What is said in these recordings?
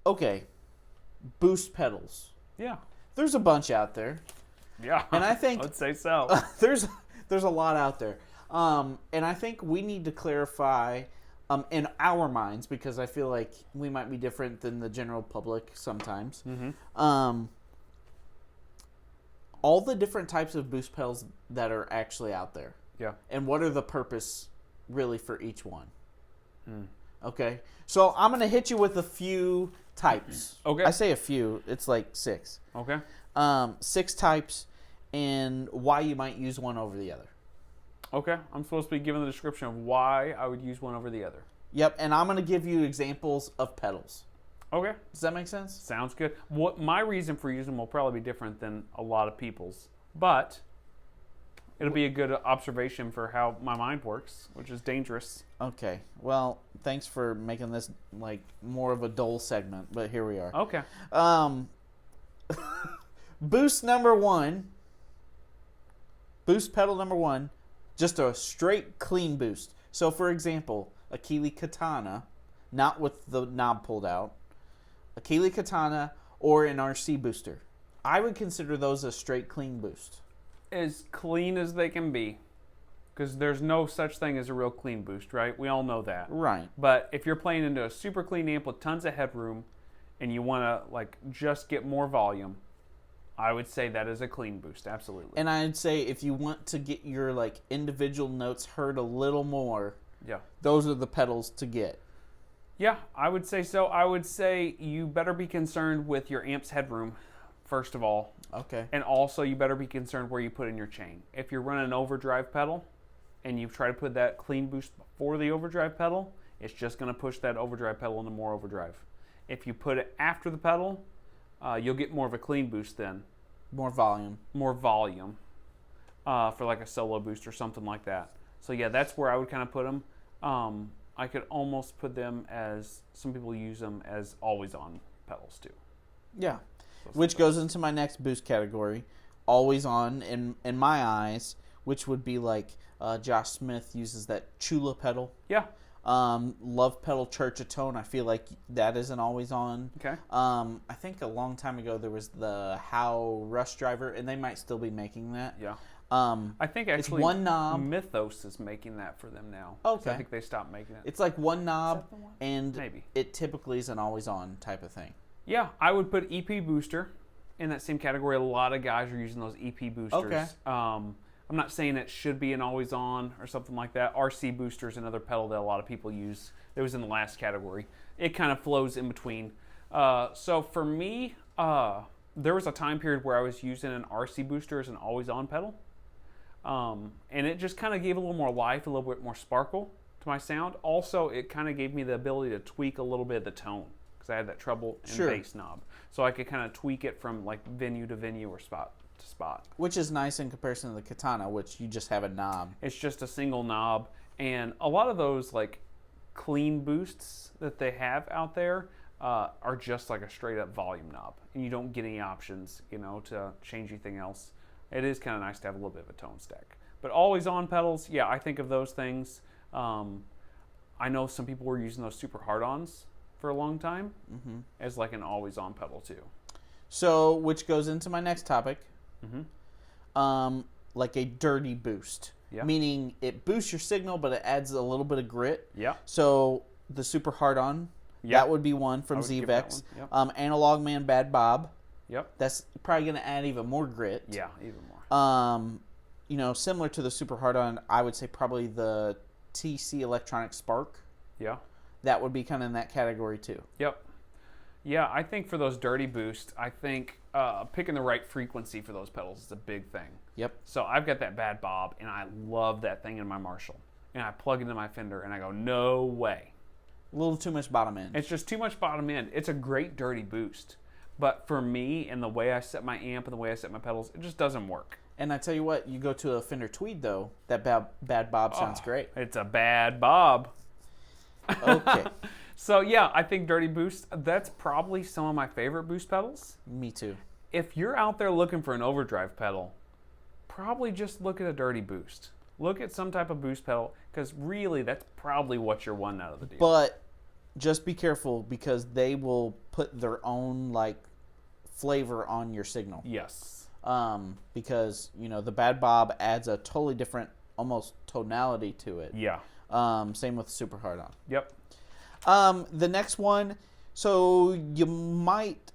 okay, boost pedals. Yeah. There's a bunch out there. Yeah. And I think I'd say so. there's a lot out there. And I think we need to clarify in our minds, because I feel like we might be different than the general public sometimes. All the different types of boost pedals that are actually out there. Yeah. And what are the purpose really for each one. Okay? So I'm going to hit you with a few types. Okay. I say a few. It's like 6. Okay. 6 types and why you might use one over the other. Okay. I'm supposed to be given the description of why I would use one over the other. Yep, and I'm going to give you examples of pedals. Okay. Does that make sense? Sounds good. What my reason for using them will probably be different than a lot of people's, but it'll be a good observation for how my mind works, which is dangerous. Okay. Well, thanks for making this like more of a dull segment, but here we are. Okay. Boost number 1. Boost pedal number 1. Just a straight clean boost. So, for example, a Keeley Katana, not with the knob pulled out, a Keeley Katana or an RC booster. I would consider those a straight clean boost. As clean as they can be, because there's no such thing as a real clean boost, right? We all know that. Right. But if you're playing into a super clean amp with tons of headroom and you want to like just get more volume, I would say that is a clean boost, absolutely. And I'd say if you want to get your like individual notes heard a little more, yeah, those are the pedals to get. Yeah, I would say so. I would say you better be concerned with your amp's headroom, first of all. Okay. And also you better be concerned where you put in your chain. If you're running an overdrive pedal and you try to put that clean boost before the overdrive pedal, it's just going to push that overdrive pedal into more overdrive. If you put it after the pedal, you'll get more of a clean boost then. More volume. More volume for like a solo boost or something like that. So yeah, that's where I would kind of put them. I could almost put them as, some people use them as always on pedals too. Yeah. Which goes into my next boost category. Always on in my eyes, which would be like Josh Smith uses that Chula pedal. Yeah. Love pedal Guitartone. I feel like that is an always on. Okay. I think a long time ago there was the How Rush Driver, and they might still be making that. Yeah. I think actually it's one knob. Mythos is making that for them now. Okay. So I think they stopped making it. It's like one knob, the one? and Maybe. it typically is an always on type of thing. Yeah, I would put EP booster in that same category. A lot of guys are using those EP boosters. Okay. I'm not saying it should be an always on or something like that. RC booster is another pedal that a lot of people use. It was in the last category. It kind of flows in between. So for me, there was a time period where I was using an RC booster as an always on pedal. And it just kind of gave a little more life, a little bit more sparkle to my sound. Also, it kind of gave me the ability to tweak a little bit of the tone, because I had that trouble in bass knob. So I could kind of tweak it from like venue to venue or spot to spot. Which is nice in comparison to the Katana, which you just have a knob. It's just a single knob. And a lot of those like clean boosts that they have out there are just like a straight up volume knob. And you don't get any options, to change anything else. It is kind of nice to have a little bit of a tone stack. But always on pedals, yeah, I think of those things. I know some people were using those super hard-ons for a long time as like an always on pedal too. So, which goes into my next topic. Mm-hmm. Like a dirty boost. Yeah. Meaning it boosts your signal, but it adds a little bit of grit. Yeah. So, the super hard-on, that would be one from ZVEX. Yep. Analog Man Bad Bob. Yep. That's probably going to add even more grit. Yeah, even more. Similar to the super hard-on, I would say probably the TC Electronic Spark. Yeah. That would be kind of in that category too. Yep. Yeah, I think for those dirty boosts, I think picking the right frequency for those pedals is a big thing. Yep. So I've got that Bad Bob, and I love that thing in my Marshall. And I plug it into my Fender, and I go, no way. A little too much bottom end. It's just too much bottom end. It's a great dirty boost. But for me, and the way I set my amp and the way I set my pedals, it just doesn't work. And I tell you what, you go to a Fender Tweed, though, that Bad Bob sounds great. It's a Bad Bob. Okay. So, yeah, I think dirty boost, that's probably some of my favorite boost pedals. Me too. If you're out there looking for an overdrive pedal, probably just look at a dirty boost. Look at some type of boost pedal, because really, that's probably what you're wanting out of the deal. But just be careful, because they will put their own like flavor on your signal. Yes. Because the Bad Bob adds a totally different, almost tonality to it. Yeah. Same with Super Hard On. Yep. The next one, so you might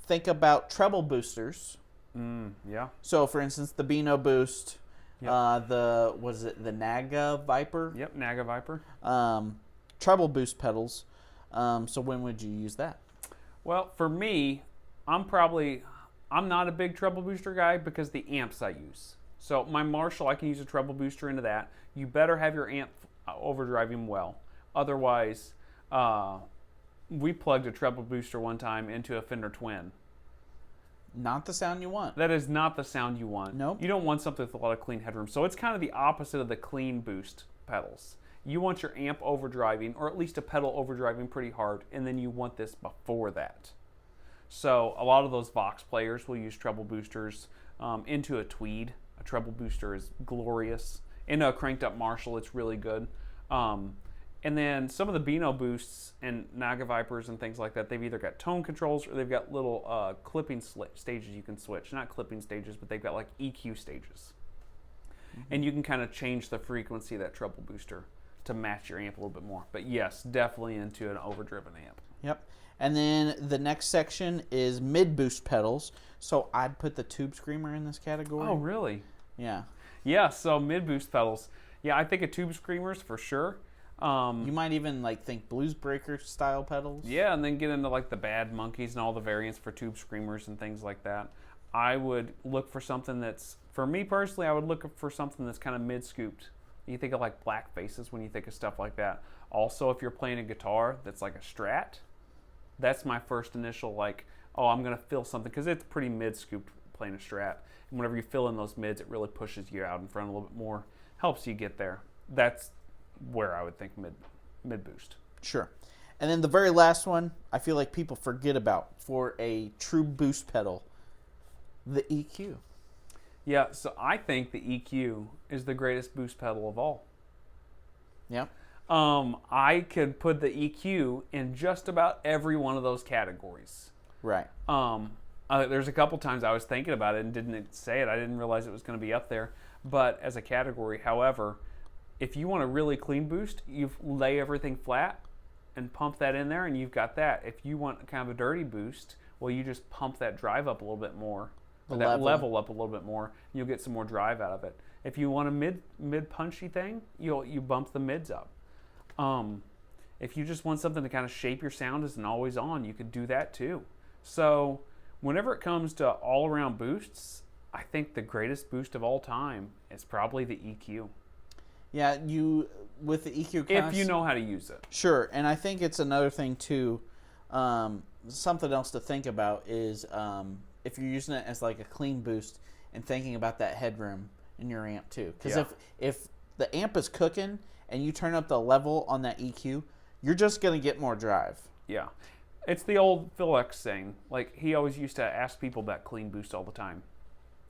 think about treble boosters. Yeah. So, for instance, the Beano Boost, Yep. the Naga Viper? Yep. Naga Viper. Treble boost pedals. So when would you use that? Well, for me, I'm not a big treble booster guy because the amps I use. So my Marshall, I can use a treble booster into that. You better have your amp overdriving well. Otherwise, we plugged a treble booster one time into a Fender Twin. Not the sound you want. That is not the sound you want. Nope. You don't want something with a lot of clean headroom. So it's kind of the opposite of the clean boost pedals. You want your amp overdriving, or at least a pedal overdriving pretty hard, and then you want this before that. So a lot of those Vox players will use treble boosters into a Tweed. A treble booster is glorious. In a cranked up Marshall, it's really good. And then some of the Beano Boosts and Naga Vipers and things like that, they've either got tone controls or they've got little clipping stages you can switch. Not clipping stages, but they've got like EQ stages. Mm-hmm. And you can kind of change the frequency of that treble booster to match your amp a little bit more. But yes, definitely into an overdriven amp. Yep. And then the next section is mid-boost pedals. So I'd put the Tube Screamer in this category. Oh, really? Yeah. Yeah, so mid-boost pedals. Yeah, I think of Tube Screamers for sure. You might even think Blues Breaker style pedals. Yeah, and then get into like the Bad Monkeys and all the variants for Tube Screamers and things like that. I would look for something that's, for me personally, I would look for something that's kind of mid-scooped. You think of like Black Faces when you think of stuff like that. Also, if you're playing a guitar that's like a Strat, that's my first initial I'm going to fill something, because it's pretty mid-scooped playing a Strat. And whenever you fill in those mids, it really pushes you out in front a little bit more, helps you get there. That's where I would think mid boost. Sure. And then the very last one, I feel like people forget about for a true boost pedal, the EQ. Yeah, so I think the EQ is the greatest boost pedal of all. Yeah. I could put the EQ in just about every one of those categories. Right. There's a couple times I was thinking about it and didn't say it. I didn't realize it was going to be up there. But as a category, however, if you want a really clean boost, you lay everything flat and pump that in there, and you've got that. If you want kind of a dirty boost, well, you just pump that drive up a little bit more, or that level up a little bit more, and you'll get some more drive out of it. If you want a mid punchy thing, you bump the mids up. If you just want something to kind of shape your sound as an always on, you could do that too. So whenever it comes to all around boosts, I think the greatest boost of all time is probably the EQ. Yeah, with the EQ, if you know how to use it. Sure, and I think it's another thing too. Something else to think about is if you're using it as like a clean boost and thinking about that headroom in your amp too. Because if the amp is cooking and you turn up the level on that EQ, you're just going to get more drive. Yeah. It's the old Phil X saying. Like, he always used to ask people about clean boost all the time.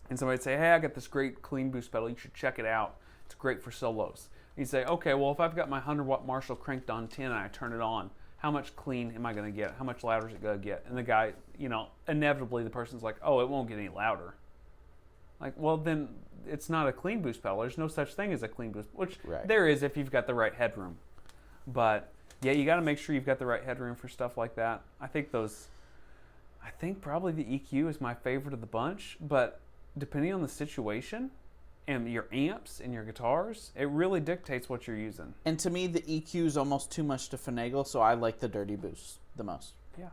And somebody'd say, hey, I got this great clean boost pedal. You should check it out. It's great for solos. He'd say, okay, well, if I've got my 100 watt Marshall cranked on 10 and I turn it on, how much clean am I going to get? How much louder is it going to get? And the guy, inevitably the person's like, oh, it won't get any louder. Like, well, then it's not a clean boost pedal. There's no such thing as a clean boost, which there is if you've got the right headroom. But yeah, you got to make sure you've got the right headroom for stuff like that. I think probably the EQ is my favorite of the bunch, but depending on the situation and your amps and your guitars, it really dictates what you're using. And to me, the EQ is almost too much to finagle, so I like the dirty boost the most. Yeah,